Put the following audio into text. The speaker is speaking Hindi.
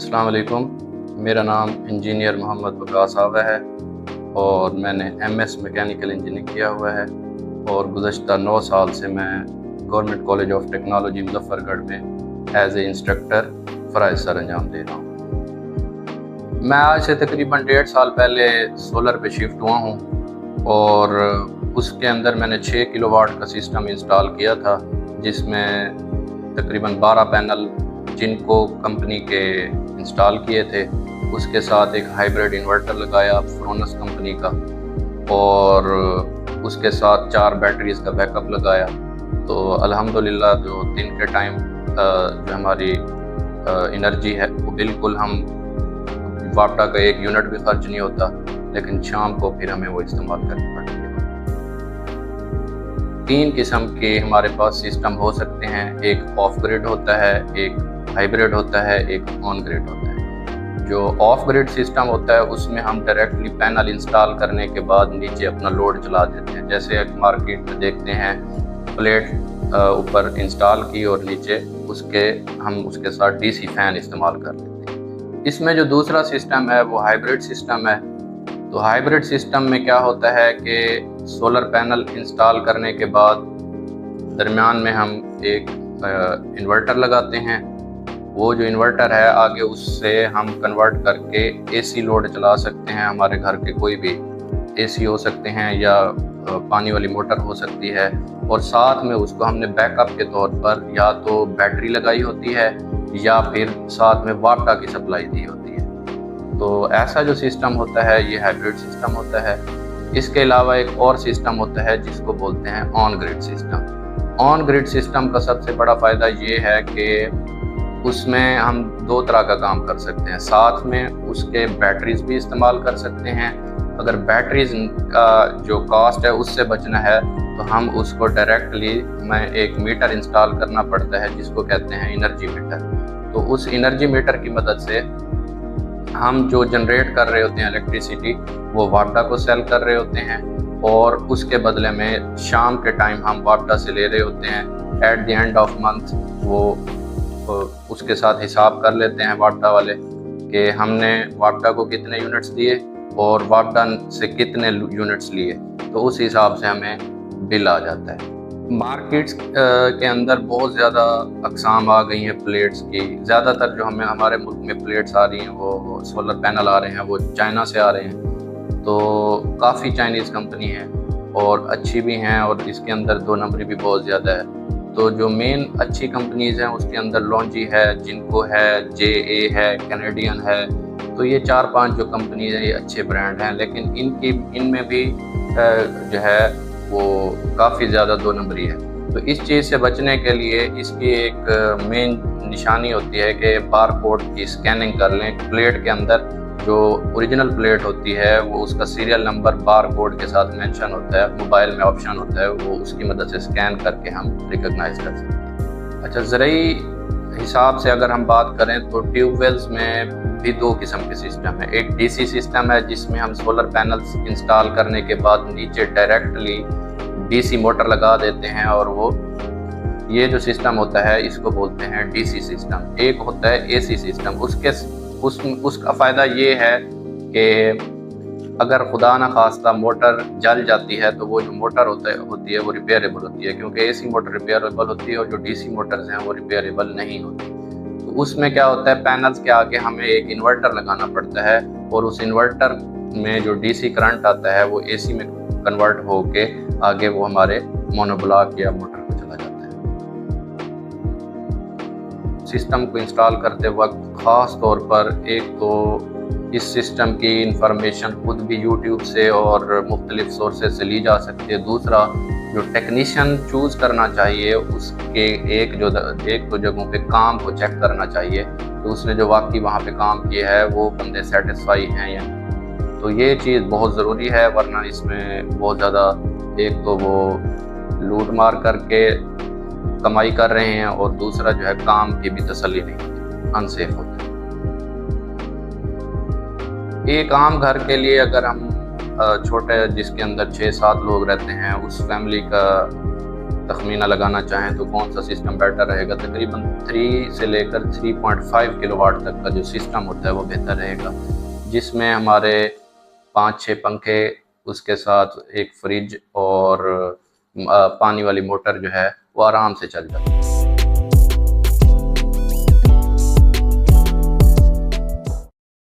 अस्सलाम वालेकुम। मेरा नाम इंजीनियर मोहम्मद वकास आवा है और मैंने एमएस मैकेनिकल इंजीनियरिंग किया हुआ है और गुज़श्ता 9 साल से मैं गवर्नमेंट कॉलेज ऑफ टेक्नोलॉजी मुज़फ़्फ़रगढ़ में एज ए इंस्ट्रक्टर फ़राइज़ सर अंजाम दे रहा हूँ। मैं आज से तकरीबन 1.5 साल पहले सोलर पे शिफ्ट हुआ हूँ और उसके अंदर मैंने 6 किलोवाट का सिस्टम इंस्टॉल किया था, जिसमें तकरीबन 12 पैनल जिनको कंपनी के इंस्टॉल किए थे, उसके साथ एक हाइब्रिड इन्वर्टर लगाया फ्रोनस कंपनी का और उसके साथ 4 बैटरीज़ का बैकअप लगाया। तो अल्हम्दुलिल्लाह जो दिन के टाइम जो हमारी एनर्जी है वो बिल्कुल हम वापटा का 1 यूनिट भी खर्च नहीं होता, लेकिन शाम को फिर हमें वो इस्तेमाल करनी पड़ती है। 3 किस्म के हमारे पास सिस्टम हो सकते हैं। एक ऑफ ग्रिड होता है, एक हाइब्रिड होता है, एक ऑन ग्रिड होता है। जो ऑफ ग्रिड सिस्टम होता है उसमें हम डायरेक्टली पैनल इंस्टॉल करने के बाद नीचे अपना लोड चला देते हैं। जैसे मार्केट में देखते हैं प्लेट ऊपर इंस्टॉल की और नीचे हम उसके साथ डीसी फैन इस्तेमाल कर लेते हैं। इसमें जो दूसरा सिस्टम है वो हाइब्रिड सिस्टम है। तो हाइब्रिड सिस्टम में क्या होता है कि सोलर पैनल इंस्टॉल करने के बाद दरमियान में हम एक इन्वर्टर लगाते हैं। वो जो इन्वर्टर है आगे उससे हम कन्वर्ट करके एसी लोड चला सकते हैं। हमारे घर के कोई भी एसी हो सकते हैं या पानी वाली मोटर हो सकती है, और साथ में उसको हमने बैकअप के तौर पर या तो बैटरी लगाई होती है या फिर साथ में वापटा की सप्लाई दी होती है। तो ऐसा जो सिस्टम होता है ये हाइब्रिड सिस्टम होता है। इसके अलावा एक और सिस्टम होता है जिसको बोलते हैं on grid system. On grid system का सबसे बड़ा फ़ायदा ये है कि उसमें हम 2 तरह का काम कर सकते हैं। साथ में उसके बैटरीज भी इस्तेमाल कर सकते हैं। अगर बैटरीज का जो कास्ट है उससे बचना है तो हम उसको डायरेक्टली में एक मीटर इंस्टॉल करना पड़ता है जिसको कहते हैं एनर्जी मीटर। तो उस एनर्जी मीटर की मदद से हम जो जनरेट कर रहे होते हैं इलेक्ट्रिसिटी वो वापटा को सेल कर रहे होते हैं और उसके बदले में शाम के टाइम हम वापटा से ले रहे होते हैं। At the end of month वो उसके साथ हिसाब कर लेते हैं वापटा वाले कि हमने वापटा को कितने यूनिट्स दिए और वापटा से कितने यूनिट्स लिए, तो उस हिसाब से हमें बिल आ जाता है। मार्केट्स के अंदर बहुत ज़्यादा अक़साम आ गई हैं प्लेट्स की। ज़्यादातर जो हमारे मुल्क में प्लेट्स आ रही हैं वो सोलर पैनल आ रहे हैं वो चाइना से आ रहे हैं। तो काफ़ी चाइनीज़ कंपनी हैं और अच्छी भी हैं और इसके अंदर 2 नंबरी भी बहुत ज़्यादा है। तो जो मेन अच्छी कंपनीज़ हैं उसके अंदर लॉन्जी है, जिनको है, JA है, कैनेडियन है। तो ये 4-5 जो कंपनीज़ हैं ये अच्छे ब्रांड हैं, लेकिन इनमें भी जो है वो काफ़ी ज़्यादा 2 नंबरी है। तो इस चीज़ से बचने के लिए इसकी एक मेन निशानी होती है कि बार कोड की स्कैनिंग कर लें। प्लेट के अंदर जो ओरिजिनल प्लेट होती है वो उसका सीरियल नंबर बार कोड के साथ मेंशन होता है, मोबाइल में ऑप्शन होता है, वो उसकी मदद से स्कैन करके हम रिकॉग्नाइज कर सकते हैं। अच्छा, ज़रूरी हिसाब से अगर हम बात करें तो ट्यूबवेल्स में भी 2 किस्म के सिस्टम है। एक डीसी सिस्टम है जिसमें हम सोलर पैनल्स इंस्टॉल करने के बाद नीचे डायरेक्टली डीसी मोटर लगा देते हैं और वो ये जो सिस्टम होता है इसको बोलते हैं डीसी सिस्टम। एक होता है एसी सिस्टम। उसका फ़ायदा ये है कि अगर खुदा न खास्ता मोटर जल जाती है तो वो जो मोटर होती है वो रिपेयरेबल होती है, क्योंकि एसी मोटर रिपेयरेबल होती है और जो डीसी मोटर्स हैं वो रिपेयरेबल नहीं होती। तो उसमें क्या होता है, पैनल्स के आगे हमें एक इन्वर्टर लगाना पड़ता है और उस इन्वर्टर में जो डीसी करंट आता है वो एसी में कन्वर्ट होके आगे वो हमारे मोनोब्लॉक या मोटर को चला जाता है। सिस्टम को इंस्टॉल करते वक्त ख़ास तौर पर एक तो इस सिस्टम की इंफॉर्मेशन खुद भी यूट्यूब से और मुख्तलिफ सोर्सेज से ली जा सकती है। दूसरा, जो टेक्नीशियन चूज़ करना चाहिए उसके एक दो जगहों पे काम को चेक करना चाहिए तो उसने जो वाकई वहाँ पे काम किया है वो बंदे सेटिस्फाई हैं या नहीं। तो ये चीज़ बहुत ज़रूरी है, वरना इसमें बहुत ज़्यादा एक तो वो लूट मार करके कमाई कर रहे हैं और दूसरा जो है काम की भी तसल्ली नहीं होती, अनसेफ होता है। एक आम घर के लिए अगर हम छोटे जिसके अंदर 6-7 लोग रहते हैं उस फैमिली का तखमीना लगाना चाहें तो कौन सा सिस्टम बेटर रहेगा, तकरीबन 3 से लेकर 3.5 किलोवाट तक का जो सिस्टम होता है वो बेहतर रहेगा, जिसमें हमारे 5-6 पंखे, उसके साथ एक फ्रिज और पानी वाली मोटर जो है वो आराम से चल जाती है।